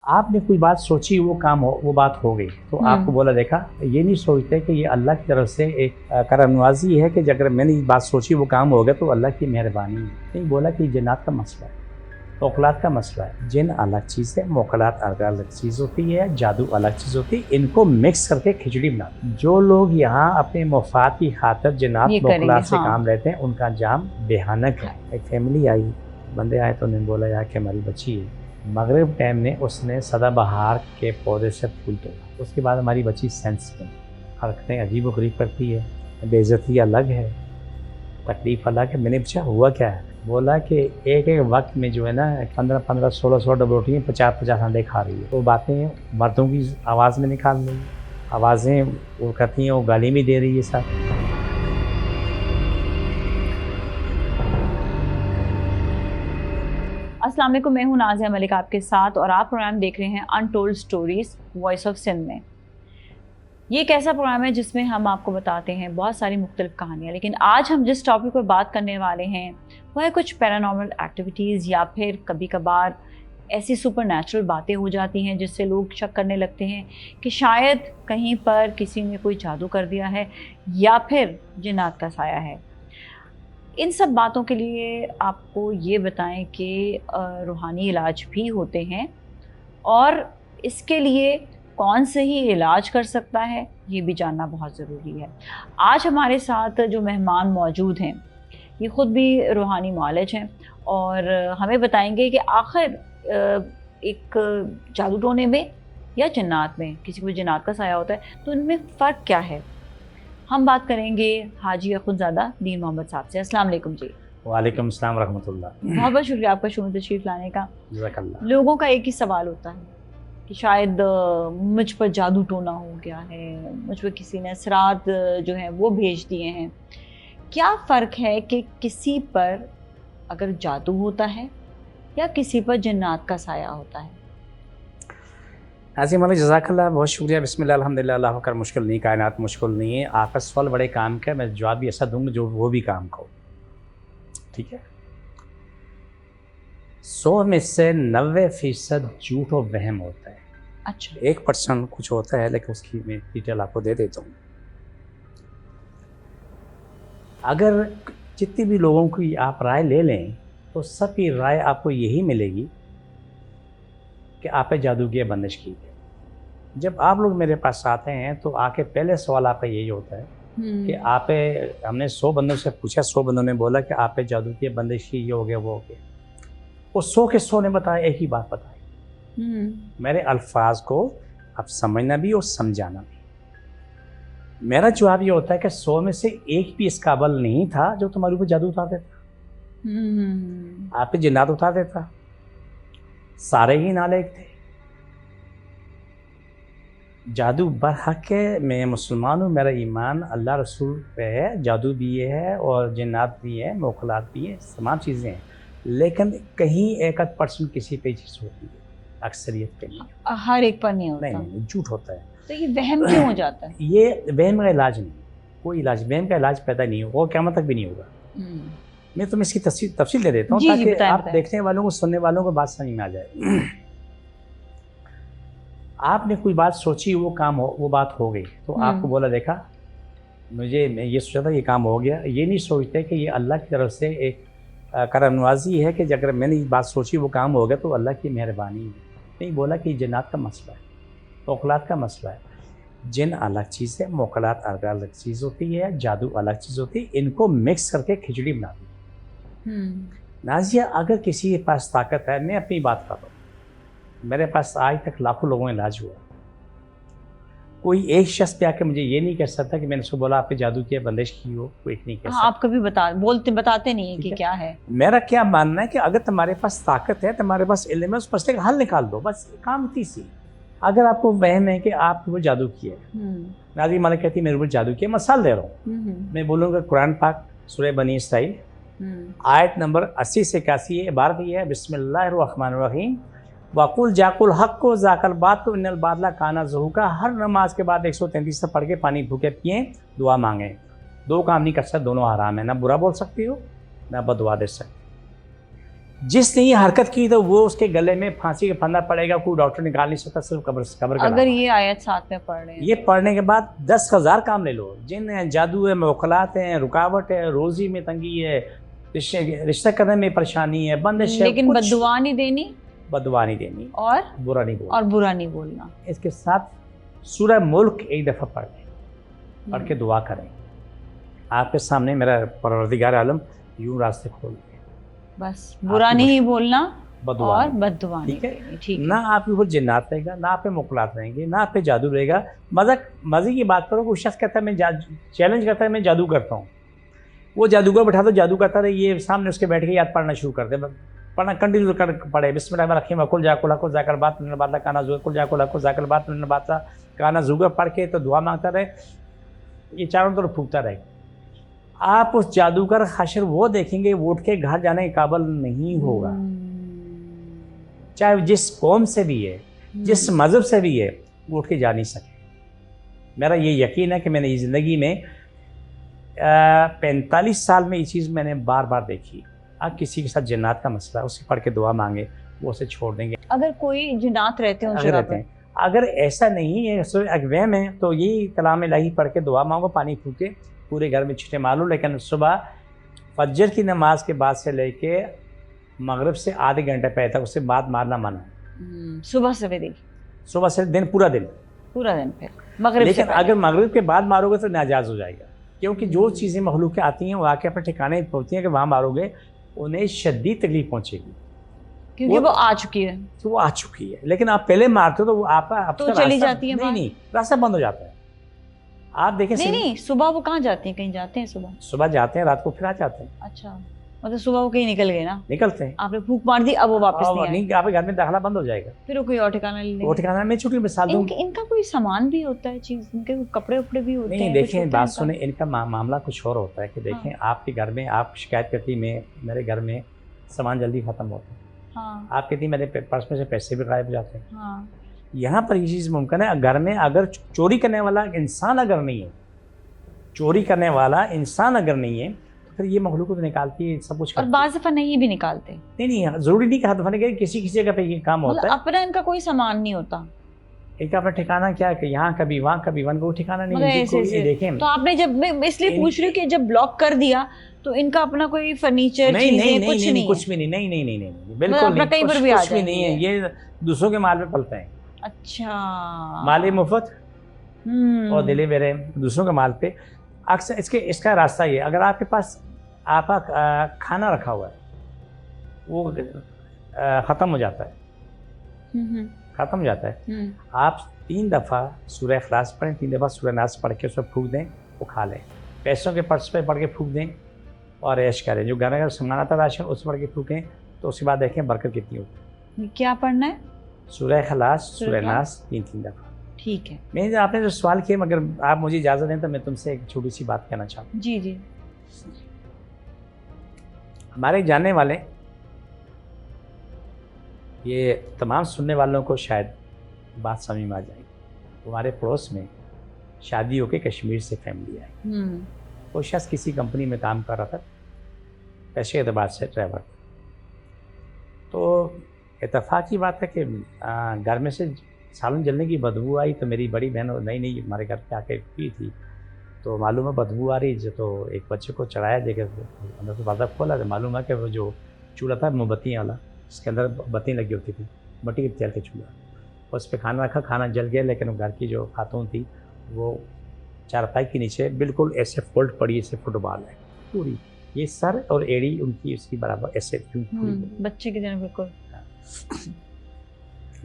आपने कोई बात सोची, वो बात हो गई, तो आपको बोला देखा, ये नहीं सोचते कि ये अल्लाह की तरफ से एक करम नवाजी है कि अगर मैंने ये बात सोची वो काम हो गया तो अल्लाह की मेहरबानी है। नहीं बोला कि जिन्नात का मसला है, मौकलात का मसला है। जिन अलग चीज़ है, मौकलात अलग चीज़ होती है, जादू अलग चीज़ होती है। इनको मिक्स करके खिचड़ी बना जो लोग यहाँ अपने मुफाद की खातिर जिन्नात मौकलात से काम लेते हैं, उनका अंजाम बेहानक है। एक फैमिली आई, बंदे आए तो उन्होंने बोला यार कि हमारी बच्ची है, मगरिब टाइम में उसने सदाबहार के पौधे से फूल तोड़ा। उसके बाद हमारी बच्ची सेंस में हरकतें अजीब व गरीब करती है, बेइज्जती अलग है, तकलीफ अलग है। मैंने पूछा हुआ क्या है? बोला कि एक एक वक्त में जो है ना 15-15, 16-16 डबल रोटी 50-50 अंडे खा रही है। वो बातें मर्दों की आवाज़ में निकाल रही है, आवाज़ें वो करती हैं, वो गाली भी दे रही है सब। अस्सलाम वालेकुम, मैं हूं नाज़िया मलिक आपके साथ और आप प्रोग्राम देख रहे हैं untold stories voice of Sindh में। ये एक ऐसा प्रोग्राम है जिसमें हम आपको बताते हैं बहुत सारी मुख्तलिफ कहानियाँ, लेकिन आज हम जिस टॉपिक पर बात करने वाले हैं वह है कुछ पैरानॉर्मल एक्टिविटीज़ या फिर कभी कभार ऐसी सुपर नेचुरल बातें हो जाती हैं जिससे लोग शक करने लगते हैं कि शायद कहीं पर किसी ने कोई जादू कर दिया है या फिर जिन्नात का साया है। इन सब बातों के लिए आपको ये बताएं कि रूहानी इलाज भी होते हैं और इसके लिए कौन से ही इलाज कर सकता है ये भी जानना बहुत ज़रूरी है। आज हमारे साथ जो मेहमान मौजूद हैं ये ख़ुद भी रूहानी मुआलिज हैं और हमें बताएंगे कि आखिर एक जादू टोने में या जिन्नात में, किसी को जिन्नात का साया होता है तो इनमें फ़र्क क्या है। हम बात करेंगे हाजी अखुंज़ादा दीन मोहम्मद साहब से। अस्सलाम वालेकुम जी। वालेकुम अस्सलाम रहमतुल्लाह। बहुत बहुत शुक्रिया आपका शो में तशरीफ़ लाने का। जज़ाकल्लाह। लोगों का एक ही सवाल होता है कि शायद मुझ पर जादू टोना हो गया है, मुझ पर किसी ने असरात जो है वो भेज दिए हैं। क्या फ़र्क है कि किसी पर अगर जादू होता है या किसी पर जिन्नात का साया होता है? नाज़िम जज़ाकल्लाह, बहुत शुक्रिया। बिस्मिल्लाह अल्हम्दुलिल्लाह, अल्लाह कर मुश्किल नहीं, कायनात मुश्किल नहीं है। आपका सवाल बड़े काम का, मैं जवाब भी ऐसा दूंगा जो वो भी काम का हो। ठीक है, 100 में से 90% झूठ और वहम होता है। अच्छा, 1% कुछ होता है, लेकिन उसकी मैं डिटेल आपको दे देता हूँ। अगर जितनी भी लोगों की आप राय ले लें तो सबकी राय आपको यही मिलेगी कि आप पे जादू की बंदिश की है। जब आप लोग मेरे पास आते हैं तो आके पहले सवाल आपका यही होता है कि आप पे, हमने 100 बंदों से पूछा, 100 बंदों ने बोला कि आप पे जादू की बंदिश की, ये हो गया वो हो गया। वो 100 के 100 ने बताया, एक ही बात बताई। मेरे अल्फाज को आप समझना भी और समझाना भी। मेरा जवाब ये होता है कि 100 में से एक भी इस काबिल नहीं था जो तुम्हारे ऊपर जादू उतार देता, आप पे जिन्नात उतार देता। सारे ही नालायक थे। जादू बरहक है, मैं मुसलमान हूँ, मेरा ईमान अल्लाह रसूल पे है। जादू भी ये है और जिन्नात भी है, मौखलात भी है, तमाम चीज़ें हैं, लेकिन कहीं 1% किसी पे चीज़ होती है, अक्सरियत पे नहीं। हर एक पर नहीं होता। नहीं, झूठ होता है। तो ये वहम क्यों हो जाता है? ये वहम का इलाज नहीं, कोई इलाज वहम का इलाज पैदा नहीं होगा और क़यामत तक भी नहीं होगा। मैं तुम्हें इसकी तफसील दे देता हूँ ताकि आप देखने वालों को, सुनने वालों को बात समझ में आ जाए। आपने कोई बात सोची, वो बात हो गई, तो आपको बोला देखा, मैं ये सोचा था ये काम हो गया। ये नहीं सोचते कि ये अल्लाह की तरफ से एक करम नवाजी है कि अगर मैंने ये बात सोची वो काम हो गया तो अल्लाह की मेहरबानी है। नहीं बोला कि जिन्नात का मसला है, मौकलात का मसला है। जिन अलग चीज़ है, मौकलात अलग चीज़ होती है, जादू अलग चीज़ होती है। इनको मिक्स करके खिचड़ी बना दी। नाज़िया, अगर किसी के पास ताकत है, मैं अपनी बात कर रहा हूँ, मेरे पास आज तक लाखों लोगों का इलाज हुआ। कोई एक शख्स पे आके मुझे ये नहीं कह सकता कि मैंने उसको बोला आपके जादू की बंदिश की हो, कोई नहीं कह सकता। आप कभी बताते नहीं है कि क्या है। मेरा क्या मानना है कि अगर तुम्हारे पास ताकत है, तुम्हारे पास इल्म है, उस मसले का हल निकाल दो, बस काम थी सी। अगर आपको वहम है कि आपके वो जादू किया है, नाज़िम मलिक कहती है मेरे ऊपर जादू किया, मसाल दे रहा हूँ। मैं बोलूँगा कुरान पाक सूरह बनी इसराइल आयत नंबर 80 से 81 इबारत ये है, बिस्मिल्लाहिर्रहमानिर्रहीम वकुल जाकुल हक को जाकल बात को इन्नल बादला काना ज़हूका। हर नमाज के बाद 133 से पढ़ के पानी भूखे पिए, दुआ मांगे। दो काम नहीं कर सकते, दोनों हराम है, ना बुरा बोल सकती हो ना बदुआ दे सकते। जिसने ये हरकत की तो वो उसके गले में फांसी का फंदा पड़ेगा, कोई डॉक्टर निकाल नहीं सकता, सिर्फ कब्र का अगर नाम। ये आयत साथ में पढ़ रहे हैं ये पढ़ने के बाद 10,000 काम ले लो, जिन जादू है, मौखलात हैं, रुकावट है, रोजी में तंगी है, रिश्ता करने में परेशानी है, बंदिश है, लेकिन बद्दुआ नहीं देनी, बददुआ नहीं देनी और बुरा नहीं बोलना। और बुरा नहीं बोलना। इसके साथ सूरह मुल्क एक दफ़ा पढ़ लें, पढ़ के दुआ करें। आपके सामने मेरा परवरदिगार आलम यूं रास्ते खोल दे, बस बुरा नहीं बोलना बददुआ और नहीं। बद्दुआ नहीं ठीक है? देनी, ठीक ना है। आपके ऊपर जिन्नात रहेगा, ना आप पे मुकलात रहेंगे, ना आप पे जादू रहेगा। मज़े की बात करो, कोई शख्स कहता है मैं चैलेंज करता है मैं जादू करता हूँ, वो जादूगर बैठा तो जादू करता रहे, ये सामने उसके बैठ के याद पढ़ना शुरू कर दे, पढ़ना कंटिन्यू कर पढ़े। बिस्मिल्लाहिर्रहमानिर्रहीम कुल जाकुल हकुल जाकल बात मिनल बात काना जुगा कुल जाकुल हकुल जाकल बात मिनल बात काना जुगा पढ़ के तो दुआ मांगता रहे, ये चारों तरफ फूकता रहे। आप उस जादूगर हशर वो देखेंगे वो उठ के घर जाने के काबिल नहीं होगा, चाहे वो जिस कौम से भी है, जिस मज़हब से भी है, वो उठ के जा नहीं सके। मेरा ये यकीन है कि मैंने ये ज़िंदगी में 45 साल में ये चीज़ मैंने बार बार देखी। आप किसी के साथ जन्नत का मसला, उससे पढ़ के दुआ मांगे, वो उसे छोड़ देंगे। अगर कोई जिन्नात रहते हो अगर रहते हैं, अगर ऐसा नहीं है, अगवैम है, तो यही कलाम इलाही पढ़ के दुआ मांगो, पानी फूके, पूरे घर में छींटे मारो। लेकिन सुबह फजर की नमाज के बाद से लेके मगरिब से आधे घंटे पहले तक उससे बात मारना मना है। सुबह सवेरे, सुबह से दिन पूरा दिन फिर मगरिब। लेकिन अगर मगरिब के बाद मारोगे तो नाजायज़ हो जाएगा, क्योंकि जो चीज़ें मखलूक़ें आती हैं वो आके अपने ठिकाने पहुँचती हैं कि वहाँ मारोगे उन्हें शदीद तकलीफ पहुँचेगी, क्योंकि वो आ चुकी है, तो वो आ चुकी है। लेकिन आप पहले मारते हो तो वो आप तो चली जाती है, नहीं रास्ता बंद हो जाता है। आप देखें नहीं सुबह वो कहाँ जाते हैं, कहीं जाते हैं सुबह जाते हैं, रात को फिर आ जाते हैं। अच्छा, मतलब सुबह वो कहीं निकल गए ना, निकलते हैं, आपने फूंक मार दी, अब वो वापस नहीं, आपके घर में दाखिला बंद हो जाएगा, फिर वो कोई और ठिकाना ले वो ठिकाना में छुट्टी मिसाल दूं। इनका कोई सामान भी होता है, चीज, इनके कपड़े उपड़े भी होते हैं? नहीं देखें, बात सुने, इनका मामला कुछ और होता है कि देखें आपके घर में आप शिकायत करती मेरे घर में सामान जल्दी खत्म होता है, आप कहती मेरे पर्स में से पैसे भी गायब हो जाते हैं। यहाँ पर ये चीज़ मुमकिन है, घर में अगर चोरी करने वाला इंसान अगर नहीं है, चोरी करने वाला इंसान अगर नहीं है, तो फिर ये मखलूक तो निकालती है, सब कुछ। और बाज़ दफ़ा नहीं भी निकालते। नहीं जरूरी नहीं कि हाथ दफाने के, किसी जगह पे ये काम होता है। अपना इनका कोई सामान नहीं होता, एक अपना ठिकाना क्या है, यहाँ कभी वहाँ कभी वन को ठिकाना नहीं है। देखें, तो आपने जब, मैं इसलिए पूछ रही हूँ कि जब ब्लॉक कर दिया तो इनका अपना कोई फर्नीचर नहीं, कुछ भी नहीं, बिल्कुल नहीं, कहीं पर भी कुछ भी नहीं है, ये दूसरों के माल पे पलते हैं। अच्छा, माल मुफ्त और दिले मेरे दूसरों के माल पे। अक्सर इसका रास्ता ये, अगर आपके पास आपका खाना रखा हुआ है वो ख़त्म हो जाता है, आप 3 दफ़ा सूरह इखलास पढ़ें, 3 दफ़ा सूरह नास पढ़ के उसमें फूंक दें, वो खा लें। पैसों के पर्स पे पढ़ के फूंक दें और ऐश करें। जो घर का सामान आता है राशन, उस पढ़ के फूकें, तो उसके बाद देखें बरकत कितनी होती है। क्या पढ़ना है? सूरह इखलास, सूरह नास 3 दफ़ा। ठीक है। मैंने आपने जो सवाल किया, मगर आप मुझे इजाज़त दें तो मैं तुमसे एक छोटी सी बात कहना चाहता हूँ। जी। हमारे जानने वाले, ये तमाम सुनने वालों को शायद बात समझ में आ जाएगी, हमारे पड़ोस में शादी होकर कश्मीर से फैमिली आई। वो शख्स किसी कंपनी में काम कर रहा था, पैसे के एतबार से ड्राइवर। तो इत्तेफाक की बात है कि घर में से सालन जलने की बदबू आई, तो मेरी बड़ी बहन नई हमारे घर पे आके पी थी, तो मालूम है बदबू आ रही है, तो एक बच्चे को चढ़ाया, देखे अंदर से बाजा खोला तो मालूम है कि वो जो चूल्हा था मोमबत्तियाँ वाला, इसके अंदर बत्ती लगी होती थी, मट्टी के तेल के चूल्हा, उस पर खाना रखा, खाना जल गया। लेकिन घर की जो खातून थी वो चारपाई के नीचे बिल्कुल ऐसे फोल्ड पड़ी, ऐसे फुटबॉल है पूरी, ये सर और एड़ी उनकी उसकी बराबर ऐसे बच्चे की तरह बिल्कुल।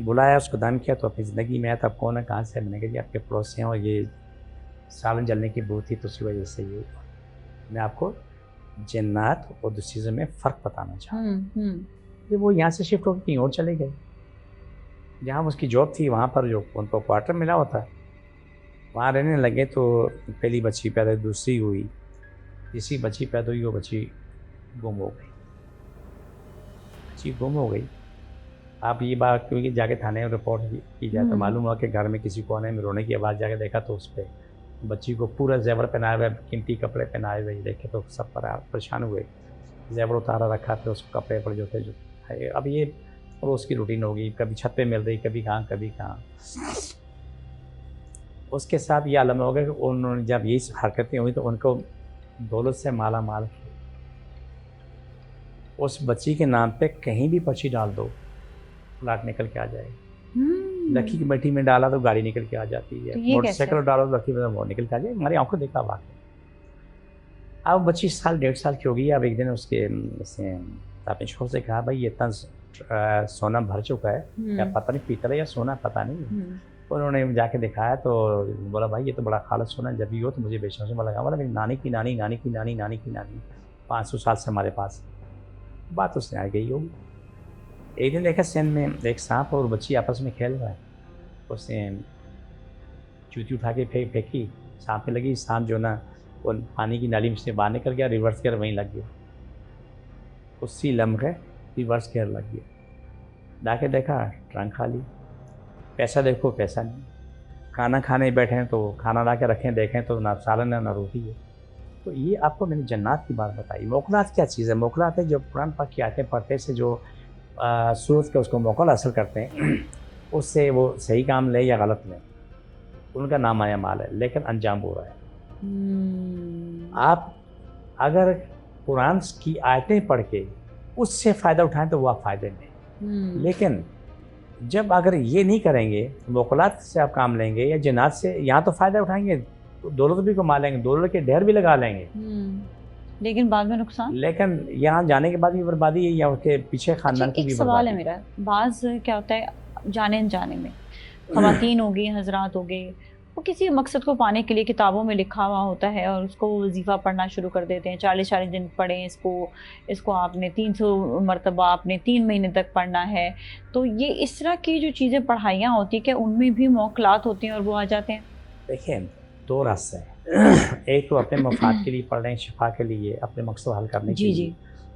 बुलाया, उसको दान किया, तो अपनी ज़िंदगी में आया, तब कौन है, कहाँ से? मैंने कहा जी आपके पड़ोस से हैं और ये सालन जलने की बू थी, तो उसी वजह से ये हुआ। मैं आपको जन्नत और दूसरी चीज़ों में फ़र्क बताना चाहता हूँ। वो यहाँ से शिफ्ट होकर कहीं और चले गए, जहाँ उसकी जॉब थी वहाँ पर जो उनको क्वार्टर मिला होता है, वहाँ रहने लगे। तो पहली बच्ची पैदा हुई, दूसरी हुई, तीसरी बच्ची पैदा हुई, वो बच्ची गुम हो गई। आप ये बात क्योंकि जाके थाने में रिपोर्ट की जाए तो मालूम हुआ कि घर में किसी कोने में रोने की आवाज़, जाके देखा तो उस पर बच्ची को पूरा जेवर पहनाए हुए, कीमती कपड़े पहनाए हुए देखे तो सब पर परेशान हुए। जेवर उतारा रखा, फिर उसको कपड़े पर जो थे जो है। अब ये रोज़ की रूटीन होगी, कभी छत पे मिल रही, कभी कहाँ। उसके साथ ये आलम हो गया कि उन्होंने जब यही हरकतें हुई तो उनको दौलत से माला माल किया। उस बच्ची के नाम पे कहीं भी पर्ची डाल दो, प्लाट निकल के आ जाएगा। लकी की मट्टी में डाला तो गाड़ी निकल के आ जाती है, मोटरसाइकिल डालो तो लकी में वो निकल के आ जाएगी। हमारी आंखों देखा वाक़। अब बच्ची साल 1.5 साल की हो गई। अब एक दिन उसके अपने छोर से कहा, भाई ये इतना सोना भर चुका है, क्या पता नहीं पीतल है या सोना, पता नहीं। उन्होंने जाके दिखाया तो बोला, भाई ये तो बड़ा खालस सोना है, जब भी हो तो मुझे बेचना। से लगा, बोला मेरी नानी की नानी 500 साल से हमारे पास। बात उसने आ गई होगी। एक दिन देखा सेन में एक सांप और बच्ची आपस में खेल रहा है। उसने चूती उठा के फेंकी, सांप में लगी। सांप जो ना वो पानी की नाली में से बाहर निकल गया, रिवर्स गियर वहीं लग गया। उसी लम्हे रिवर्स गियर लग गया। जाके देखा ट्रंक खाली, पैसा देखो पैसा नहीं। खाना खाने बैठे हैं तो खाना ला के रखें, देखें तो ना सालन है ना रोटी है। तो ये आपको मैंने जन्नत की बात बताई। मोकलात क्या चीज़ है? मोकलात है जो कुरान पाक की आयतें पढ़ते से जो सूरत के उसको मोकल हासिल करते हैं, उससे वो सही काम ले या गलत ले, उनका नाम आया माल है, लेकिन अंजाम बुरा है। आप अगर कुरान की आयतें पढ़ के उससे फ़ायदा उठाएं तो वो आप फ़ायदे में। लेकिन जब अगर ये नहीं करेंगे, मोकलात से आप काम लेंगे या जन्नत से, यहाँ तो फ़ायदा उठाएंगे, तो दौलत भी कमा लेंगे, दौलत के ढेर भी लगा लेंगे, लेकिन बाद में नुकसान। लेकिन यहाँ जाने के बाद भी बर्बादी है या उसके पीछे खानदान की भी बर्बादी। सवाल है मेरा, बाज क्या होता है जाने अनजाने में ख़वातीन हो गई, हजरात हो गए, वो किसी मकसद को पाने के लिए किताबों में लिखा हुआ होता है और उसको वजीफ़ा पढ़ना शुरू कर देते हैं। 40-40 दिन पढ़ें इसको आपने 300 मरतबा आपने 3 महीने तक पढ़ना है। तो ये इस तरह की जो चीज़ें पढ़ाइयाँ होती हैं, क्या उनमें भी मौकलात होती हैं और वो आ जाते हैं? देखिए, 2 रास्ते हैं। एक तो अपने मफाद के लिए पढ़ रहे हैं, शिफा के लिए, अपने मकसद हल करने के लिए,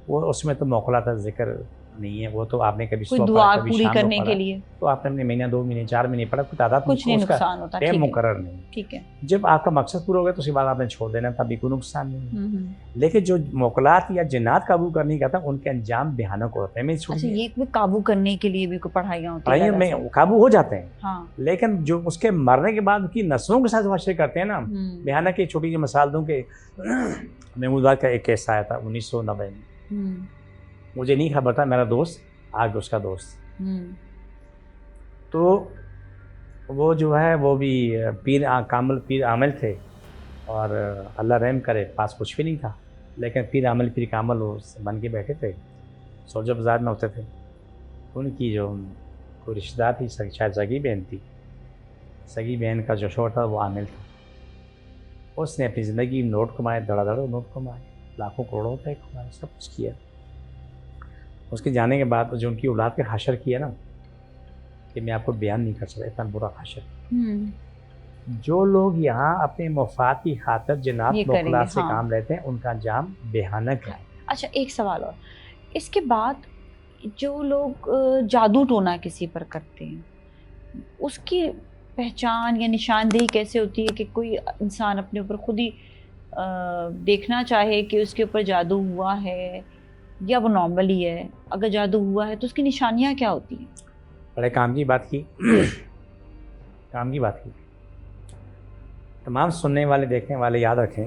वो उसमें तो मौकलात का जिक्र नहीं है। वो तो आपने कभी कोई दुआ पूरी करने के लिए तो आपने अपने महीना 2 महीने 4 महीने पढ़ा, कोई तादाद कुछ नहीं नुकसान होता, तय मुकर्रर नहीं। ठीक है, जब आपका मकसद पूरा हो गया तो उसके बाद आपने छोड़ देना, तभी कोई नुकसान नहीं। लेकिन जो मोकलात या जिन्नात काबू करने का था, उनके अंजाम भयानक होते हैं। अच्छा, ये काबू करने के लिए भी कोई पढ़ाइयाँ होती हैं? में काबू हो जाते हैं, हाँ। लेकिन जो उसके मरने के बाद उसकी नस्लों के साथ वाशे करते हैं ना, भयानक की छोटी सी मिसाल दूं कि महमूद का एक केस आया था 1990 में। मुझे नहीं खबर था, मेरा दोस्त आगे उसका दोस्त, तो वो जो है वो भी पीर आमिल थे और अल्लाह रहम करे पास कुछ भी नहीं था, लेकिन पीर कामिल वो बन के बैठे थे। सोजा बाज़ार में होते थे। उनकी जो कोई रिश्तेदार थी, शायद सगी बहन थी, सगी बहन का जो शोहर था वो आमिल था। उसने अपनी ज़िंदगी में नोट कमाए, धड़ाधड़ नोट कमाए, लाखों करोड़ों रुपये कमाए, सब कुछ किया। उसके जाने के बाद जो उनकी औलाद के हाशर किया ना, कि मैं आपको बयान नहीं कर सकता, इतना बुरा हाशर। जो लोग यहाँ अपने मफाद की खातिर जनाब मोकलात से काम लेते हैं, उनका अंजाम भयानक है। अच्छा, एक सवाल और, इसके बाद जो लोग जादू टोना किसी पर करते हैं, उसकी पहचान या निशानदेही कैसे होती है कि कोई इंसान अपने ऊपर खुद ही देखना चाहे कि उसके ऊपर जादू हुआ है या वो नॉर्मल ही है? अगर जादू हुआ है तो उसकी निशानियाँ क्या होती हैं? बड़े काम की बात की तमाम सुनने वाले देखने वाले याद रखें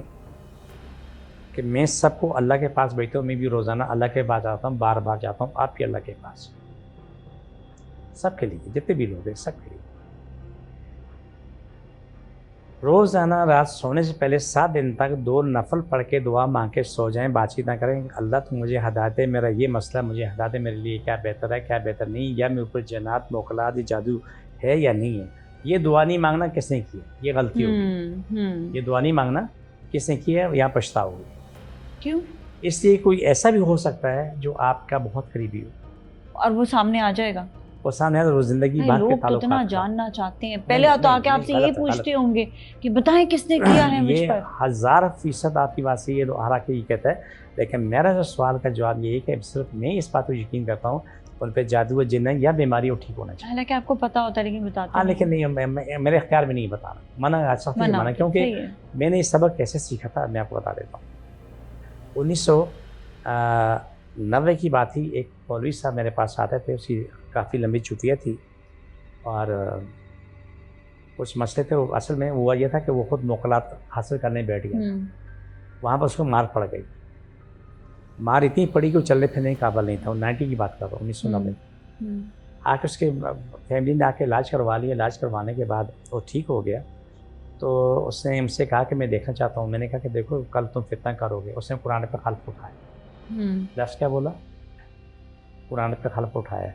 कि मैं सबको अल्लाह के पास बैठता हूँ। मैं भी रोज़ाना अल्लाह के पास आता हूँ, बार बार जाता हूँ, आप भी अल्लाह के पास, सबके लिए, जितने भी लोग हैं सबके लिए। रोज़ाना रात सोने से पहले 7 दिन तक 2 नफल पढ़ के दुआ मांग के सो जाएं, बातचीत ना करें। अल्लाह तुम मुझे हिदायत दे, मेरा ये मसला मुझे हिदायत दे, मेरे लिए क्या बेहतर है क्या बेहतर नहीं, या मेरे ऊपर जन्नत मोकलात जादू है या नहीं है। ये दुआ नहीं मांगना किसने की है? ये गलती होगी। ये दुआ नहीं मांगना किसने की है? यहाँ पछताओगे। क्यों? इसलिए कोई ऐसा भी हो सकता है जो आपका बहुत करीबी हो और वो सामने आ जाएगा। वो सामने है तो जिंदगी लोग कितना जानना चाहते हैं। पहले तो आके आपसे ये पूछते होंगे कि बताएं किसने किया है मुझ पर। 1000% आपकी बात सही है, तो हरा के ये कहता है। लेकिन मेरा जो सवाल का जवाब ये है कि सिर्फ मैं इस बात को यकीन करता हूँ उन पर जादू जिन्न या बीमारी वो ठीक होना चाहिए। हालांकि आपको पता होता है लेकिन बताते हाँ, लेकिन नहीं, मेरे इख्तियार में नहीं बताना, मना, क्योंकि मैंने ये सबक कैसे सीखा था मैं आपको बता देता हूँ। 90 की बात थी, एक मौलवी साहब मेरे पास आते थे, उसकी काफ़ी लंबी छुट्टियाँ थी और कुछ मसले थे। वो असल में हुआ ये था कि वो खुद मुकलात हासिल करने बैठ गया। वहाँ पर उसको मार पड़ गई। मार इतनी पड़ी कि वो चलने फिरने के काबिल नहीं था। वो 90 की बात कर रहा हूँ, 1990। आके उसके फैमिली ने आके इलाज करवा लिया। इलाज करवाने के बाद वो ठीक हो गया। तो उसने हमसे कहा कि मैं देखना चाहता हूँ। मैंने कहा कि देखो कल तुम फितना करोगे। उसने कुरान पे खल्फ उठाया। लफ्ज़ क्या बोला? कुरान पे खल्फ उठाया।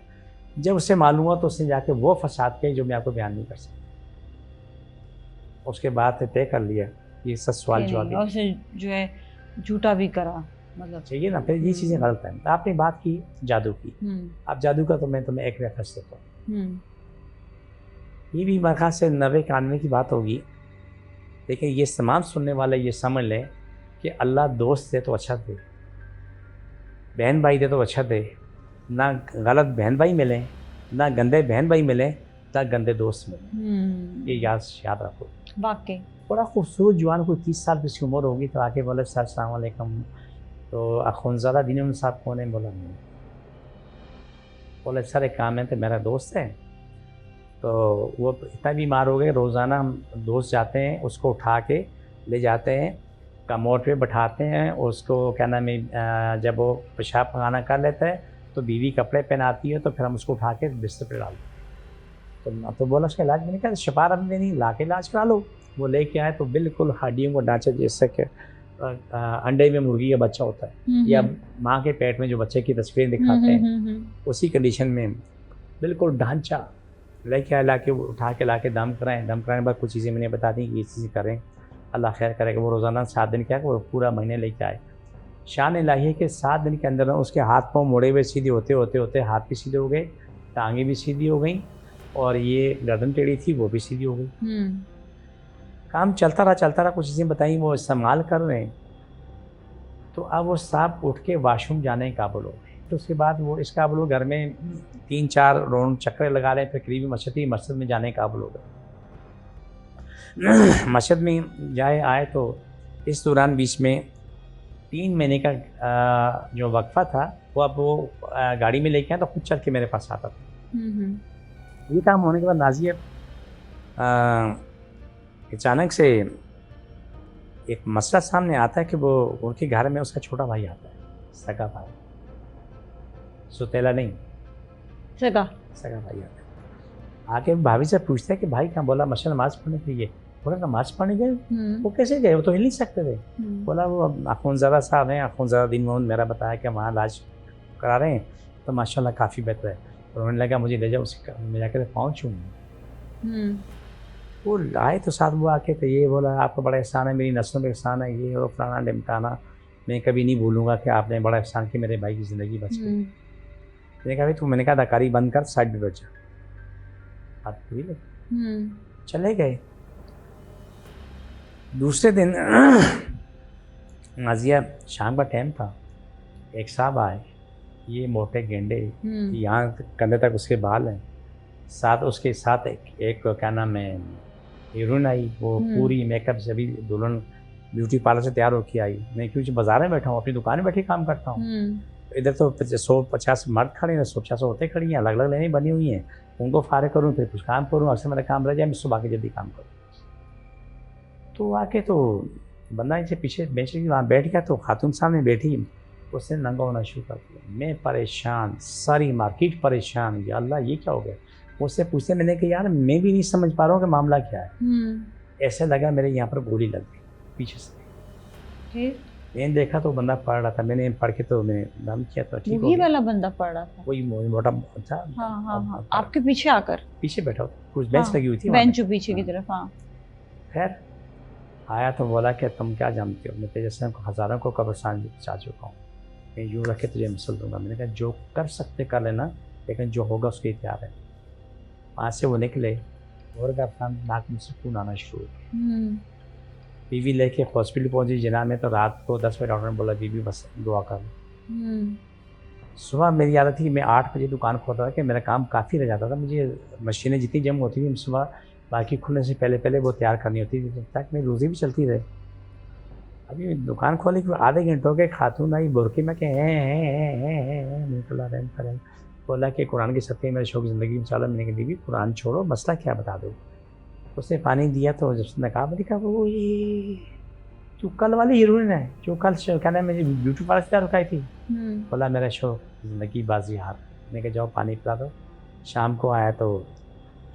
जब उसे मालूम हुआ तो उसने जाके वो फसाद किए जो मैं आपको बयान नहीं कर सकता। उसके बाद तय कर लिया ये सब सवाल जवाब और उसे जो है झूठा भी करा, मतलब चाहिए ना। फिर ये चीज़ें गलत हैं। आपने बात की जादू की, आप जादू का तो मैं तुम्हें एक रेफरेंस देता हूँ। ये भी मरखा से 90-91 की बात होगी। देखिए ये तमाम सुनने वाले ये समझ लें कि अल्लाह दोस्त दे तो अच्छा दे, बहन भाई दे तो अच्छा दे। ना गलत बहन भाई मिलें, ना गंदे बहन भाई मिलें, ना गंदे दोस्त मिलें। ये याद रखो। वाकई बड़ा खूबसूरत जवान, कोई 30 साल की उसकी उम्र होगी तो आके बोले सर अस्सलाम वालेकुम। तो अखुनज़ादा दीन साहब कौन है? बोला नहीं। बोले सर एक काम है, तो मेरा दोस्त है। तो वो इतना बीमार हो गए, रोज़ाना हम दोस्त जाते हैं, उसको उठा के ले जाते हैं, कमोड पे बैठाते हैं, उसको क्या नाम है, जब वो पेशाब पाना कर लेता है तो बीवी कपड़े पहनाती है, तो फिर हम उसको उठा के बिस्तर पे डालते हैं। तो बोला उसका इलाज, मैंने कहा शफा रब में नहीं, ला के इलाज करा लो। वो लेके आए तो बिल्कुल हड्डियों को ढांचा जैसे कि अंडे में मुर्गी का बच्चा होता है या माँ के पेट में जो बच्चे की तस्वीरें दिखाते हैं, उसी कंडीशन में बिल्कुल ढांचा लेके आए। ला के उठा के ला के दम कराएँ। दम कराने के बाद कुछ चीज़ें मैंने बता दी कि ये चीज़ें करें, अल्लाह खैर करेगा। वो रोज़ाना 7 दिन क्या, वो पूरा महीने लेके आए। शान इलाही है कि 7 दिन के अंदर उसके हाथ पाँव मुड़े हुए सीधे होते होते हाथ भी सीधे हो गए, टांगें भी सीधी हो गई, और ये गर्दन टेढ़ी थी वो भी सीधी हो गई। काम चलता रहा। कुछ चीज़ें बताई, वो इस्तेमाल कर रहे हैं। तो अब वो साहब उठ के वाशरूम जाने के काबिल हो गए। तो उसके बाद वो इस काबिल हो, घर में 3-4 राउंड चक्कर लगा रहे, फिर करीबी मस्जिद में जाने के काबिल हो गए। मस्जिद में आए तो इस दौरान बीच में 3 महीने का जो वक्फा था, वो अब वो गाड़ी में लेके आए तो खुद चल के मेरे पास आता था। ये काम होने के बाद नाज़िया अचानक से एक मसला सामने आता है कि वो उनके घर में उसका छोटा भाई आता है, सगा भाई, सुतेला नहीं, सगा भाई आता है। आके भाभी से पूछता है कि भाई कहाँ? बोला मस्जिद नमाज पढ़ने के लिए। बोला नमाज पढ़ने गए? वो कैसे गए? वो तो हिल नहीं सकते थे। बोला वो अखुनज़ादा साहब हैं, अखुनज़ादा दीन मोहम्मद, मेरा बताया कि वहाँ इलाज करा रहे हैं, तो माशाल्लाह काफ़ी बेहतर है। और उन्होंने लगा मुझे ले जाओ, उसके मैं जाकर पाँव छूऊँ। वो आए तो साथ वो आके तो ये बोला आपका बड़ा एहसान है, मेरी नस्लों में एहसान है, ये वो फलाना ढिमकाना, मैं कभी नहीं भूलूंगा कि आपने बड़ा एहसान किया, मेरे भाई की ज़िंदगी बच गई। मैंने कहा भाई तो मैंने कहा अदाकारी बंद कर, साइड में बैठ जा। बात पूरी लगी, चले गए। दूसरे दिन नाज़िया शाम का टाइम था, एक साहब आए, ये मोटे गेंडे, यहाँ कंधे तक उसके बाल हैं, साथ उसके साथ एक क्या नाम है हीरोइन आई, वो पूरी मेकअप से, अभी दुल्हन ब्यूटी पार्लर से तैयार होकर आई। मैं क्योंकि बाजार में बैठा हूँ, अपनी दुकान में बैठे काम करता हूँ। इधर तो 150 मर्द खड़े हैं, 150 औरतें खड़ी हैं, अलग अलग लाइनें बनी हुई हैं, उनको फारे करूँ फिर कुछ काम करूँ, अक्सर मेरा काम रह जाए, मैं सुबह के जल्दी काम करूँ। तो आके तो बंदा इनसे पीछे बेंच की वहाँ बैठ गया, तो खातून सामने बैठी, उसने नंगा होना शुरू कर दिया। मैं परेशान, सारी मार्केट परेशान, या अल्लाह ये क्या हो गया? मुझसे पूछते, मैंने कहा यार मैं भी नहीं समझ पा रहा हूँ कि मामला क्या है। ऐसे लगा मेरे यहाँ पर गोली लग गई पीछे से। मैंने देखा तो बंदा पढ़ रहा था, मैंने पढ़ के तो मैंने दम किया, तो ठीक हो गया। वाला बंदा पढ़ रहा था, वही मोटा था। हाँ, आपके पीछे आकर पीछे बैठा, कुछ बेंच लगी हुई थी, बेंच पीछे की तरफ। हाँ, खैर आया तो बोला कि तुम क्या जानते हो, मैं तेरे जैसे हज़ारों को कब्रिस्तान बचा चुका हूँ, मैं यूँ रखे तुझे मिसल दूंगा। मैंने कहा जो कर सकते कर लेना, लेकिन जो होगा उसके तैयार है। वहाँ से वो निकले और नाक में से खून आना शुरू हो गया। बीवी लेके हॉस्पिटल पहुँची जिना में, तो रात को 10 बजे डॉक्टर ने बोला बीवी बस दुआ कर लो। सुबह मेरी आदत थी, मैं 8 बजे दुकान खोलता था कि मेरा काम काफ़ी रह जाता था, मुझे मशीनें जितनी जम होती थी सुबह बाकी खुलने से पहले वो तैयार करनी होती थी, तब तक मेरी रोज़ी भी चलती रहे। अभी दुकान खोली कि आधे घंटों के खातून आई बुरकी में के निकला रैन करें, बोला कि कुरान की सत्य मेरे शौक ज़िंदगी में चाला मैंने कहा बीवी कुरान छोड़ो, मसला क्या बता दो। उसने पानी दिया तो जब उसने कहा मैंने कहा वो ये जो कल वाली हीरोइन है जो कल क्या नाम मुझे ब्यूटी पार्लर से रुकाई थी। बोला मेरा शौक ज़िंदगी बाजी हार। मैंने कहा जाओ पानी पिला दो। शाम को आया तो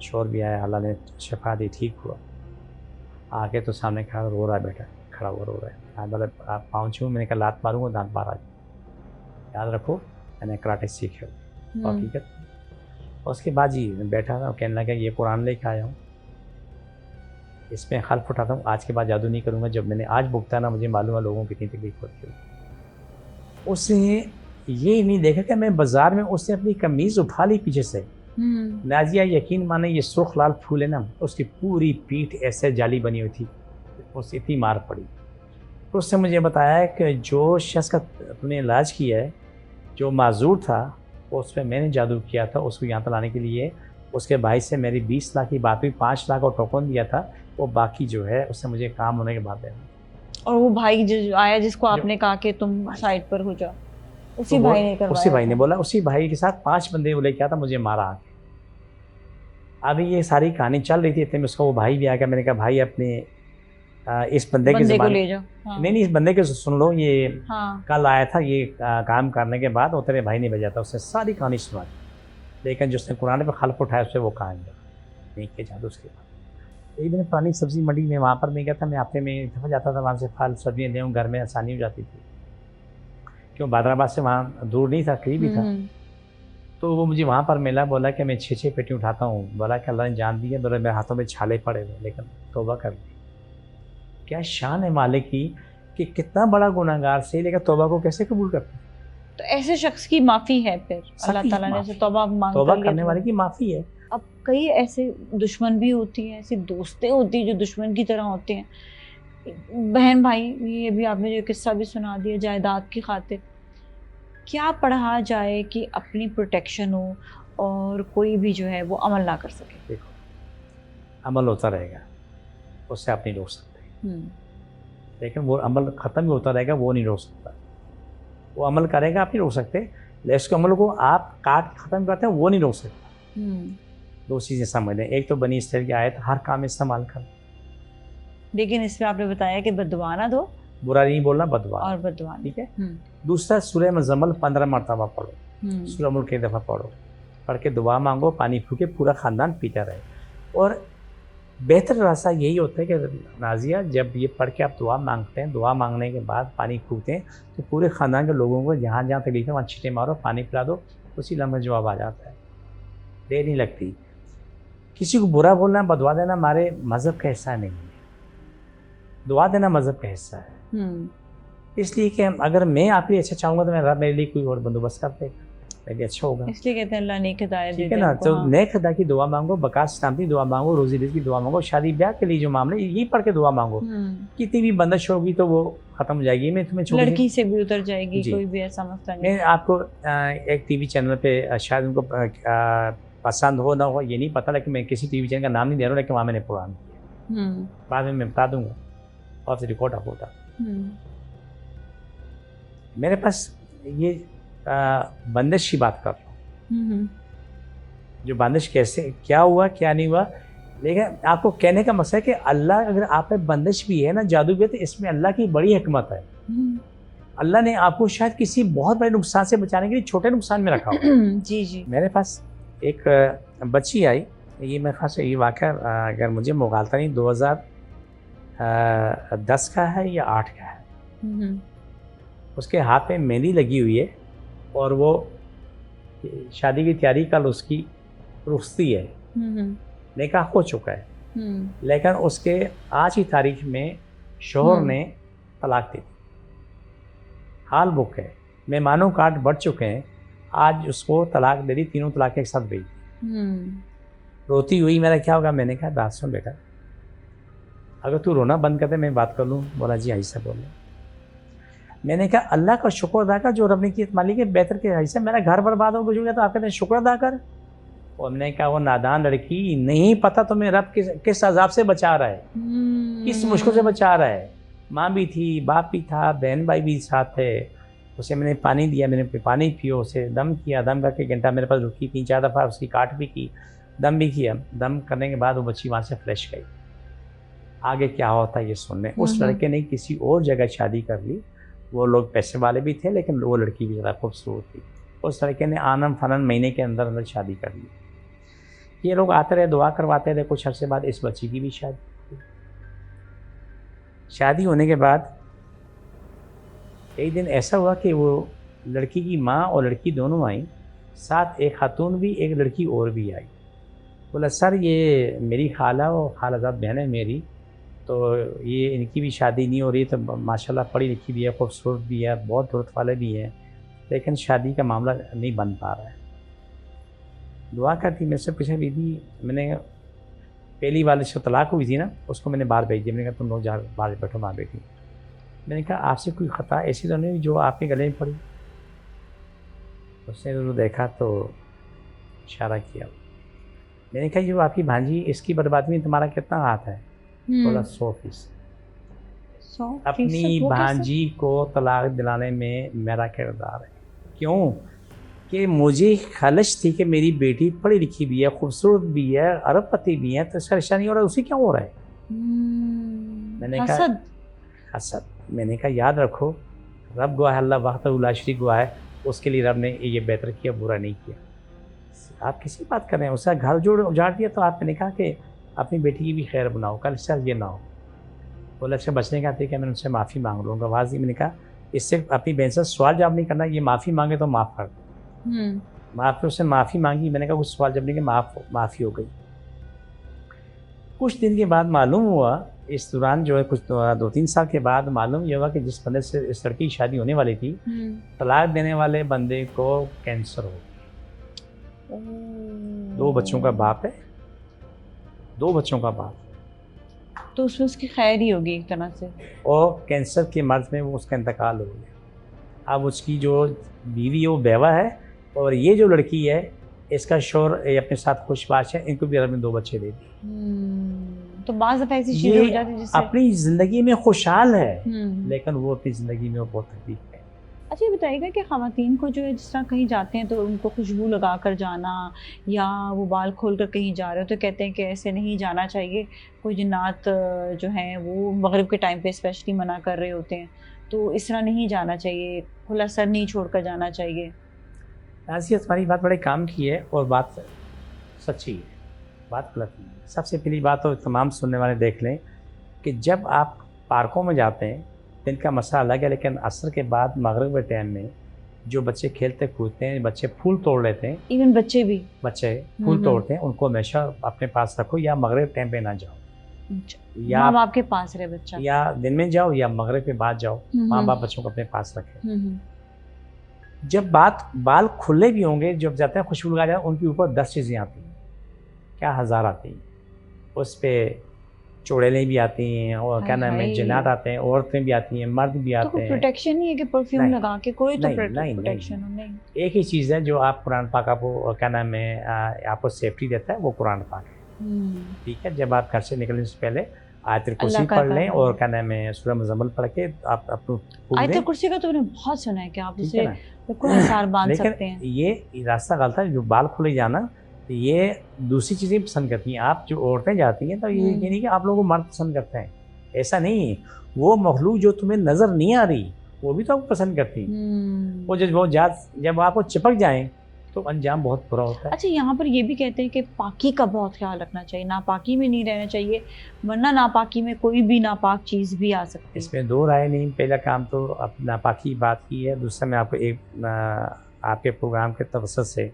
शोर भी आया, अल्लाह ने शफा दी, ठीक हुआ। आके तो सामने खड़ा रो रहा है, बेटा खड़ा हुआ रो रहा है। हाँ बोले आप पहुँचूँ, मैंने कहा लात मारूंगा दांत बाहर आ जाए, याद रखो मैंने कराटे सीखे और ठीक है। उसके बाद जी बैठा था, कहने लगा ये कुरान लेके आया हूँ, इसमें हल्फ उठाता हूँ, आज के बाद जादू नहीं करूँगा। जब मैंने आज भुगता ना, मुझे मालूम है लोगों की कितनी तकलीफ होती है। उसने ये नहीं देखा कि मैं बाज़ार में, उसने अपनी कमीज़ उठा ली पीछे से। नाजिया यकीन माने ये सुर्ख लाल फूल है ना, उसकी पूरी पीठ ऐसे जाली बनी हुई थी, उससे इतनी मार पड़ी। तो उसने मुझे बताया कि जो शख्स का तुमने इलाज किया है, जो माजूर था उस पर मैंने जादू किया था, उसको यहाँ पर लाने के लिए उसके भाई से मेरी 20 लाख की बात हुई, 5 लाख और टोकन दिया था, वो बाकी जो है उससे मुझे काम होने के बाद देना। और वो भाई जो आया जिसको आपने कहा कि तुम साइड पर हो जाओ, उसी भाई ने करवाया? उसी भाई ने बोला, उसी भाई के साथ 5 बंदे वो लेके आता, मुझे मारा आके। अभी ये सारी कहानी चल रही थी, इतने में उसका वो भाई भी आ गया। मैंने कहा भाई अपने इस बंदे को ले जाओ। हाँ। नहीं इस बंदे के सुन लो, ये हाँ। कल आया था, ये काम करने के बाद वो तेरे भाई ने भेजा था, उसने सारी कहानी सुना दी। लेकिन जिसने कुरान पे खल्फ उठाया उससे वो कहानी नहीं किया जादू। उसके बाद एक दिन पुरानी सब्जी मंडी में वहाँ पर मैं गया था, मैं हफ्ते में एक दफ़ा जाता था, वहाँ से फल सब्जियाँ ले घर में आसानी हो जाती थी, क्यों बादराबाद से वहाँ दूर नहीं था, करीब ही था। तो वो मुझे वहाँ पर मिला, बोला कि मैं 6 पेटी उठाता हूँ। बोला कि अल्लाह ने जान दी है, बोला मेरे हाथों में छाले पड़े हुए, लेकिन तौबा कर ली। क्या शान है मालिक की कि कितना बड़ा गुनाहगार से, लेकिन तौबा को कैसे कबूल करते हैं। तो ऐसे शख्स की माफ़ी है, फिर अल्लाह ताला ने तौबा करने वाले की माफ़ी है। अब कई ऐसे दुश्मन भी होती हैं, ऐसी दोस्तें होती हैं जो दुश्मन की तरह होते हैं, बहन भाई। ये भी आपने जो किस्सा भी सुना दिया जायदाद की खातिर, क्या पढ़ा जाए कि अपनी प्रोटेक्शन हो और कोई भी जो है वो अमल ना कर सके? देखो अमल होता रहेगा, उससे आप नहीं रोक सकते, लेकिन वो अमल ख़त्म ही होता रहेगा, वो नहीं रोक सकता। वो अमल करेगा, आप नहीं रोक सकते, लेकिन उसके अमल को आप काट ख़त्म करते हैं, वो नहीं रोक सकता। 2 चीज़ें समझ लें, एक तो बनी इस्राइल की आयत हर काम में इस्तेमाल कर, लेकिन इसमें आपने बताया कि बददुआ ना दो, बुरा नहीं बोलना, बददुआ और बददुआ, ठीक है। दूसरा सूरह मुज़म्मल 15 मरतबा पढ़ो, सूरह मुल्क एक दफ़ा पढ़ो, पढ़ के दुआ मांगो, पानी फूके, पूरा ख़ानदान पीता रहे। और बेहतर रास्ता यही होता है कि नाजिया जब ये पढ़ के आप दुआ मांगते हैं, दुआ मांगने के बाद पानी फूकते हैं, तो पूरे ख़ानदान के लोगों को जहाँ जहाँ तकलीफ है वहाँ छींटे मारो, पानी पिला दो, उसी लम्हे जवाब आ जाता है, देर नहीं लगती। किसी को बुरा बोलना, बदवा देना हमारे मज़हब का हिस्सा नहीं है, दुआ देना मज़हब का हिस्सा है। इसलिए कि अगर मैं आपके लिए अच्छा चाहूँगा तो मेरे लिए कोई और बंदोबस्त कर देगा, मेरे लिए अच्छा होगा। इसलिए कहते हैं अल्लाह नेक हिदायत ठीक है ना। तो नेक खुदा की दुआ मांगो, बकास शांति दुआ मांगो, रोजी रिज़्क़ की दुआ मांगो, शादी ब्याह के लिए जो मामले यही पढ़ के दुआ मांगो। कितनी भी बंदिश होगी तो वो ख़त्म हो जाएगी। मैं तुम्हें लड़की से भी उतर जाएगी, कोई भी ऐसा मसला नहीं। मैं आपको एक TV चैनल पे, शायद उनको पसंद हो ना हो ये नहीं पता, लेकिन मैं किसी TV चैनल का नाम नहीं दे रहा हूँ, लेकिन वहाँ मैंने प्रोग्राम किया, बाद में मैं बता दूँगा और फिर रिकॉर्ड आप होता। मेरे पास ये बंदिश की बात कर रहा हूँ, जो बंदिश कैसे क्या हुआ क्या नहीं हुआ, लेकिन आपको कहने का मकसद है कि अल्लाह अगर आप पे बंदिश भी है ना, जादू भी है, तो इसमें अल्लाह की बड़ी हिकमत है। अल्लाह ने आपको शायद किसी बहुत बड़े नुकसान से बचाने के लिए छोटे नुकसान में रखा हुआ। जी। मेरे पास एक बच्ची आई, ये मेरे ख्याल से ये वाक़या अगर मुझे मुगालता नहीं 2010 का है या 8 का है। उसके हाथ में मेहंदी लगी हुई है और वो शादी की तैयारी, कल उसकी रुखसती है, निकाह हो चुका है, लेकिन उसके आज की तारीख में शोहर ने तलाक दे दी, हाल बुक है, मेहमानों कार्ड बढ़ चुके हैं, आज उसको तलाक दे दी, 3 तलाक एक साथ भेज दी। रोती हुई मेरा क्या होगा, मैंने कहा बात सुन बेटा, अगर तू रोना बंद कर दे मैं बात कर लूँ। बोला जी ऐसा बोले। मैंने कहा अल्लाह का शुक्र अदा कर जो रब ने किया, मालिक है बेहतर के ऐसे मेरा घर बर्बाद हो गया तो आप कहते हैं शुक्र अदा कर। और मैंने कहा वो नादान लड़की, नहीं पता तुम्हें रब किस अजाब से बचा रहा है, किस मुश्किल से बचा रहा है। माँ भी थी, बाप भी था, बहन भाई भी साथ थे। उसे मैंने पानी दिया, मैंने पानी पियो, उसे दम किया, दम करके घंटा मेरे पास रुकी, 3-4 दफ़ा उसकी काट भी की, दम भी किया। दम करने के बाद वो बच्ची वहाँ से फ्रेश गई। आगे क्या होता है ये सुनने। उस लड़के ने किसी और जगह शादी कर ली। वो लोग पैसे वाले भी थे, लेकिन वो लड़की भी ज़्यादा खूबसूरत थी। उस लड़के ने आनन फानन महीने के अंदर अंदर शादी कर ली। ये लोग आते रहे, दुआ करवाते रहे। कुछ अर्से बाद इस बच्ची की भी शादी। शादी होने के बाद एक दिन ऐसा हुआ कि वो लड़की की माँ और लड़की दोनों आई, साथ एक खातून भी, एक लड़की और भी आई। बोला सर ये मेरी खाला और खालाजाद बहन है मेरी, तो ये इनकी भी शादी नहीं हो रही, तो माशाल्लाह पढ़ी लिखी भी है, खूबसूरत भी है, बहुत जरूरत वाले भी हैं, लेकिन शादी का मामला नहीं बन पा रहा है। दुआ करती, मेरे से पूछा बीबी, मैंने पहली वाले से तलाक हुई थी ना, उसको मैंने बाहर भेज दिया। मैंने कहा तुम लोग जा बाहर बैठो, वहाँ बैठी। मैंने कहा आपसे कोई ख़ता ऐसी तो नहीं जो आपके गले में पड़ी? उसने तो देखा तो इशारा किया। मैंने कहा जो आपकी भांजी, इसकी बर्बादी में तुम्हारा कितना हाथ है? बोला 100%। अपनी भांजी को तलाक दिलाने में मेरा किरदार है। क्यों? कि मुझे खलश थी कि मेरी बेटी पढ़ी लिखी भी है, खूबसूरत भी है, अरबपति भी है, तो इसका रिश्ता नहीं हो रहा, उसी क्यों हो रहा है? मैंने कहा हसद। मैंने कहा याद रखो, रब गवाह है, अल्लाह वहदहू ला शरीक गवाह है, उसके लिए रब ने ये बेहतर किया, बुरा नहीं किया। आप किसी बात कर रहे हैं? उसका घर जोड़ उजाड़ दिया, तो आपने कहा कि अपनी बेटी की भी खैर बनाओ, कल से ये ना हो। बोला अच्छा बचने का तरीका, मैंने उनसे माफ़ी मांग लूँगा। वाजी मैंने कहा इससे अपनी बहन से सवाल जवाब नहीं करना, ये माफ़ी मांगे तो माफ़ कर दो। माफ़ी, उससे माफ़ी मांगी। मैंने कहा कुछ सवाल जब नहीं कि माफ़ी हो गई। कुछ दिन के बाद मालूम हुआ, इस दौरान जो है कुछ 2-3 साल के बाद मालूम ये हुआ कि जिस बंदे से इस लड़की की शादी होने वाली थी, तलाक देने वाले बंदे को कैंसर हो गया। 2 बच्चों का बाप है, 2 बच्चों का बाप। तो उसमें उसकी खैर ही होगी एक तरह से। और कैंसर के मर्ज में वो उसका इंतकाल हो गया। अब उसकी जो बीवी है वो बेवा है, और ये जो लड़की है इसका शौहर अपने साथ खुशबाश है, इनको भी रब ने 2 बच्चे दे दिए। तो बाज़ दफ़ा ऐसी चीज़ें हो जाती है जिससे अपनी ज़िंदगी में खुशहाल है, लेकिन वो अपनी ज़िंदगी में वो बहुत तकलीफ है। अच्छा ये बताइएगा कि ख़वातीन को जो है जिस तरह कहीं जाते हैं तो उनको खुशबू लगा कर जाना, या वो बाल खोल कर कहीं जा रहे हो तो कहते हैं कि ऐसे नहीं जाना चाहिए, कोई जिन्नात जो हैं वो मगरिब के टाइम पे स्पेशली मना कर रहे होते हैं, तो इस तरह नहीं जाना चाहिए, खुला सर नहीं छोड़ कर जाना चाहिए। नाज़िया तुम्हारी बात बड़े काम की है और बात सच्ची है, बात गलत नहीं है। सबसे पहली बात तो तमाम सुनने वाले देख लें कि जब आप पार्कों में जाते हैं, दिन का मसला अलग है, लेकिन असर के बाद मगरिब के टाइम में जो बच्चे खेलते कूदते हैं, बच्चे फूल तोड़ लेते हैं, इवन बच्चे फूल तोड़ते हैं, उनको हमेशा अपने पास रखो, या मगरिब टाइम पे ना जाओ, या माँ बाप के पास रहे बच्चा, या दिन में जाओ या मगरिब के बाद जाओ। माँ बाप बच्चों को अपने पास रखें। जब बाल खुले भी होंगे, जब जाते हैं खुशबू लगा जाए, उनके ऊपर 10 चीज़ें आती हैं, क्या हज़ार आती हैं। उस पर चुड़ैलें भी आती हैं, और क्या नाम है, जिन्नात आते हैं, औरतें भी आती हैं, मर्द भी आते हैं। प्रोटेक्शन नहीं है कि परफ्यूम लगा के कोई तो प्रोटेक्शन नहीं। एक ही चीज़ है जो आप कुरान पाक आपको क्या नाम है आपको सेफ्टी देता है, वो कुरान पाक है। ठीक है, जब आप घर से निकलने से पहले आयतुल कुर्सी पढ़ लें, और क्या नाम है सूरह मुज़म्मिल पढ़ के आप अपने आयतुल कुर्सी का तो मैंने बहुत सुना है कि आप उसे बिल्कुल आसार बांध सकते हैं। ये रास्ता गलत है, जो बाल खुले जाना, ये दूसरी चीज़ें पसंद करती हैं। आप जो औरतें जाती हैं तो ये नहीं कि आप लोगों को मर्द पसंद करते हैं, ऐसा नहीं है। वो मखलूक जो तुम्हें नज़र नहीं आ रही वो भी तो आपको पसंद करती है। वो जब आपको चिपक जाएं तो अंजाम बहुत बुरा होता है। अच्छा, यहाँ पर ये भी कहते हैं कि पाकी का बहुत ख्याल रखना चाहिए, नापाकी में नहीं रहना चाहिए, वरना नापाकी में कोई भी नापाक चीज़ भी आ सकती है। इसमें 2 राय नहीं। पहला काम तो अब नापाकी की बात की है, दूसरा मैं आपको एक आपके प्रोग्राम के तवसत से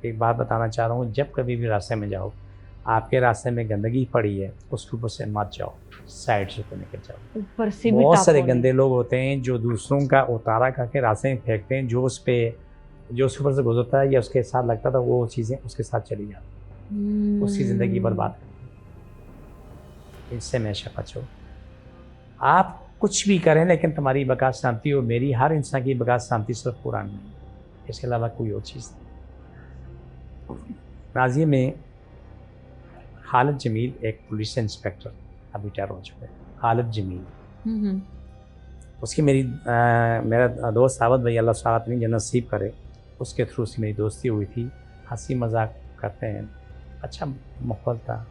एक बात बताना चाह रहा हूँ। जब कभी भी रास्ते में जाओ, आपके रास्ते में गंदगी पड़ी है, उसके ऊपर से मत जाओ, साइड से तो निकल जाओ। ऊपर से बहुत सारे गंदे लोग होते हैं जो दूसरों का उतारा करके रास्ते में फेंकते हैं, जो उसके ऊपर से गुजरता है या उसके साथ लगता था, वो चीज़ें उसके साथ चली जाती, उसकी ज़िंदगी बर्बाद करती। इससे हमेशा बचो। आप कुछ भी करें, लेकिन तुम्हारी बका शांति हो, मेरी हर इंसान की बका शांति सिर्फ कुरान में, इसके अलावा कोई और चीज़ नहीं। नाज़िया में खालिद जमील एक पुलिस इंस्पेक्टर अभी रिटायर हो चुके हैं। खालिद जमील उसकी मेरा दोस्त सावत भाई, अल्लाह सावत नहीं जन्नत नसीब करे, उसके थ्रू से मेरी दोस्ती हुई थी। हंसी मजाक करते हैं, अच्छा माहौल था।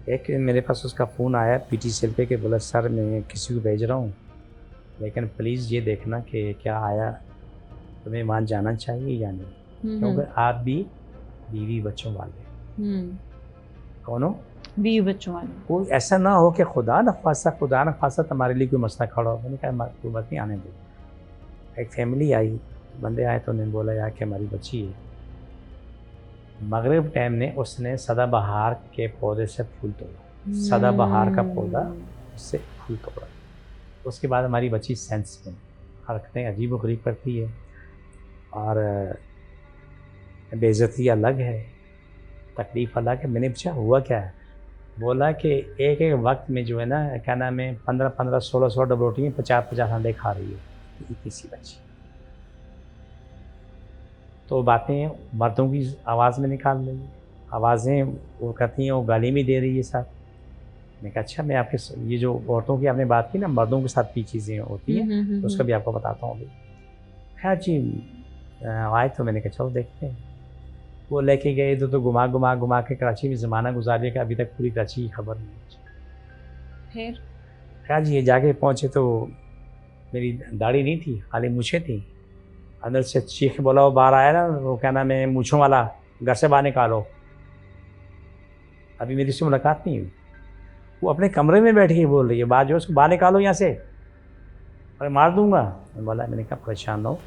एक मेरे पास उसका फ़ोन आया PTCL पे कि बोला सर मैं किसी को भेज रहा हूँ, लेकिन प्लीज़ ये देखना कि क्या आया, तुम्हें वहाँ जाना चाहिए या नहीं, क्योंकि आप भी बीवी बच्चों वाले। कौन हो? बीवी बच्चों वाले। कोई ऐसा ना हो कि खुदा न खासा तुम्हारे लिए कोई मसला खड़ा हो। मैंने कहा कोई बात नहीं, आने दो। एक फैमिली आई, बंदे आए तो उन्होंने बोला यार कि हमारी बच्ची है। मगरिब टाइम ने उसने सदाबहार के पौधे से फूल तोड़ा, सदाबहार का पौधा, उससे फूल तोड़ा। उसके बाद हमारी बच्ची सेंस में हरकतें अजीब व गरीब करती है, और बेइज्जती अलग है, तकलीफ़ अलग है। मैंने पूछा हुआ क्या है? बोला कि एक एक वक्त में जो है ना, क्या नाम है, 15-15, 16-16 डबल रोटी 50-50 अंडे खा रही है किसी बच्ची। तो बातें मर्दों की आवाज़ में निकाल रही है, आवाज़ें वो कहती हैं, वो गाली भी दे रही है साथ। मैंने कहा अच्छा, मैं आपके ये जो औरतों की आपने बात की ना, मर्दों के साथ भी चीज़ें होती हैं, तो उसका भी आपको बताता हूँ अभी। खैर जी आए तो मैंने कहा चलो देखते हैं। वो लेके गए तो घुमा के कराची में ज़माना गुजार लिया कि अभी तक पूरी कराची की खबर नहीं। फिर खैर जी ये जाके पहुँचे तो मेरी दाढ़ी नहीं थी, खाली मूछें थी। अंदर से चीख बोला, वो बाहर आया ना, वो क्या नाम है, मूछों वाला, घर से बाहर निकालो। अभी मेरी उससे मुलाकात नहीं हुई, वो अपने कमरे में बैठ के बोल रही है, बाहर जो उसको बाहर निकालो यहाँ से, अरे मार दूंगा। मैं बोला, मैंने कहा परेशान ना हो,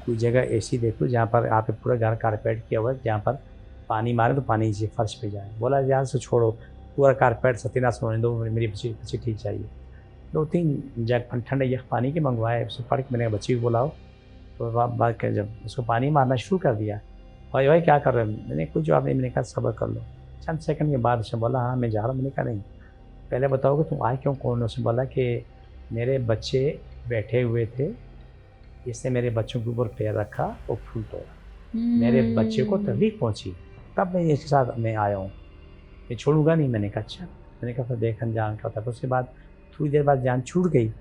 कोई जगह ऐसी देखो जहाँ पर आप पूरा घर कारपेट किया हुआ है, जहाँ पर पानी मारे तो पानी नीचे फर्श पे जाए। बोला यहाँ से छोड़ो, पूरा कारपेट सत्यानाश होने दो, मेरी बच्ची ठीक चाहिए। 2-3 जग ठंडे यख पानी के मंगवाए, उसको पढ़ के मैंने बच्ची को बुलाओ। तो बात कर, जब उसको पानी मारना शुरू कर दिया, भाई क्या कर रहे हैं? मैंने कुछ जवाब नहीं, मैंने कहा सब्र कर लो। चंद सेकंड के बाद उसने बोला हाँ मैं जा रहा हूँ। मैंने कहा नहीं, पहले बताओ कि तुम आए क्यों, कौन? उसने बोला कि मेरे बच्चे बैठे हुए थे, इसने मेरे बच्चों के ऊपर पैर रखा और फूल तोड़ा, मेरे बच्चे को तकलीफ पहुँची, तब मैं इसके साथ मैं आया हूँ, मैं छोड़ूंगा नहीं। मैंने कहा अच्छा। मैंने कहा फिर देखन जान का था। तो उसके बाद थोड़ी देर बाद जान छूट गई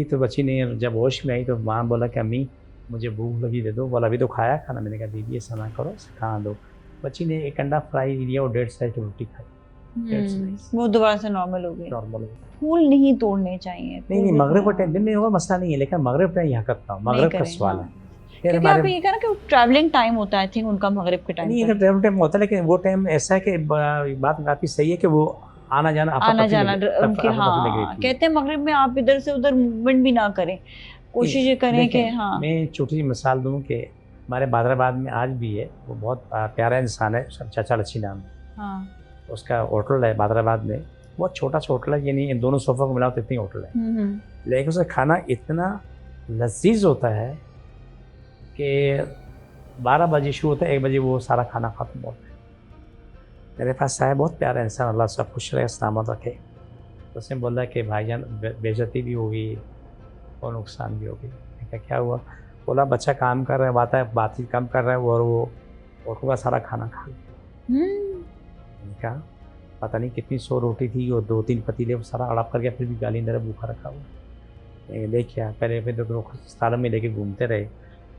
तो बच्ची ने जब होश में आई तो माँ बोला कि अम्मी मुझे भूख लगी, दे दो। बोला अभी तो खाया खाना। मैंने कहा दीदी ऐसा ना करो, खाना दो। बच्ची ने एक अंडा फ्राई लिया और 1.5 स्लाइस रोटी खाई, वो दोबारा से नॉर्मल हो गई। नॉर्मल। फूल नहीं तोड़ने चाहिए। नहीं मगरिब को टाइम दिन में होगा मसला नहीं है, लेकिन मगरिब टाइम यहाँ करता हूँ, मगरिब का सवाल है। फिर क्योंकि आप ये कह ना कि ट्रैवलिंग टाइम होता है, आई थिंक उनका मगरिब के टाइम नहीं, इधर ट्रैवल टाइम होता है, लेकिन वो टाइम ऐसा है कि बात काफ़ी सही है कि वो आना जाना उनके, हाँ कहते हैं मगरिब में आप इधर से उधर मूवमेंट भी ना करें, कोशिश ये करें कि हाँ। मैं छोटी सी मिसाल दूँ कि हमारे बादराबाद में आज भी है, वो बहुत प्यारा इंसान है, चाचा लच्छी नाम है। हाँ। उसका होटल है बादराबाद में, बहुत छोटा सा होटल है, यानी दोनों सोफा को मिलाओ तो इतनी होटल है, लेकिन उसका खाना इतना लजीज होता है कि 12 बजे शुरू होता है, 1 बजे वो सारा खाना खत्म होता है। मेरे पास आया बहुत प्यारा इंसान, अल्लाह सब खुश रहे, सलामत रखे। तो उसने बोला कि भाईजान बेइज्जती भी होगी और नुकसान भी होगी। मैंने कहा क्या हुआ? बोला बच्चा काम कर रहा है, बात ही कम कर रहा है और वो औरतों का सारा खाना खा लिया। मैंने कहा पता नहीं कितनी 100 रोटी थी और 2-3 पतीले, वो सारा अड़प कर गया, फिर भी गाली अंदर भूखा रखा हुआ। लेके आया, पहले फिर तो अस्पताल में लेके घूमते रहे,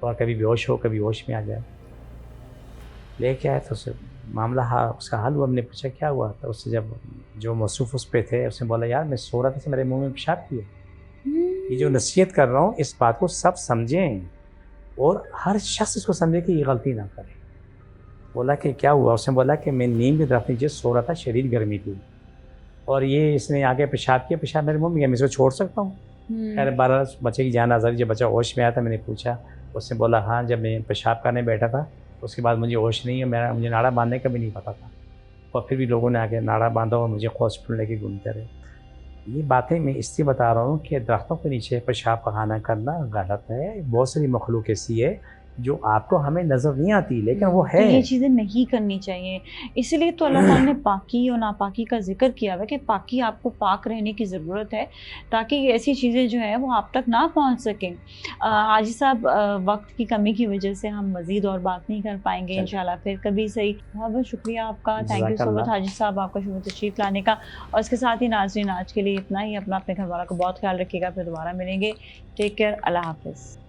और कभी बेहोश हो कभी होश में आ जाए। लेके आए तो उससे मामला उसका हाल हुआ। हमने पूछा क्या हुआ? तो उससे जब जो मसरूफ़ उस पर थे, उसने बोला यार मैं सो रहा था, मेरे मुंह में पेशाब किया। ये जो नसीहत कर रहा हूँ इस बात को सब समझें और हर शख्स इसको समझे कि ये गलती ना करे। बोला कि क्या हुआ? उसने बोला कि मैं नींद में तरफ नीचे सो रहा था, शदीद गर्मी थी और ये इसने आगे पेशाब किया, पेशाब मेरे मुँह में गया, मैं इसको छोड़ सकता हूँ? खैर 12 बच्चे की जान आज़ादी। जब बच्चा होश में आया था मैंने पूछा, उसने बोला हाँ जब मैं पेशाब करने बैठा था उसके बाद मुझे होश नहीं है, मुझे नाड़ा बांधने का भी नहीं पता था, और फिर भी लोगों ने आके नाड़ा बांधा और मुझे हॉस्पिटल लेके घूमते रहे। ये बातें मैं इसलिए बता रहा हूँ कि दरख्तों के नीचे पेशाब पखाना करना गलत है। बहुत सारी मखलूक ऐसी है जो आपको हमें नजर नहीं आती लेकिन वो तो है। ये चीज़ें नहीं करनी चाहिए। इसीलिए तो अल्लाह ताला ने पाकी और नापाकी का जिक्र किया हुआ है कि पाकी आपको पाक रहने की ज़रूरत है ताकि ये ऐसी चीज़ें जो हैं वो आप तक ना पहुंच सकें। हाजी साहब, वक्त की कमी की वजह से हम मज़ीद और बात नहीं कर पाएंगे, चलिए। इंशाल्लाह फिर कभी सही। बहुत बहुत शुक्रिया आपका, थैंक यू सो मच जज़ाकल्लाह। हाजी साहब, आपका शुभ तशरीफ़ लाने का। और इसके साथ ही नाज़रीन, आज के लिए इतना ही। अपना अपने घर वालों का बहुत ख्याल रखिएगा, फिर दोबारा मिलेंगे। टेक केयर, अल्लाह हाफ़िज़।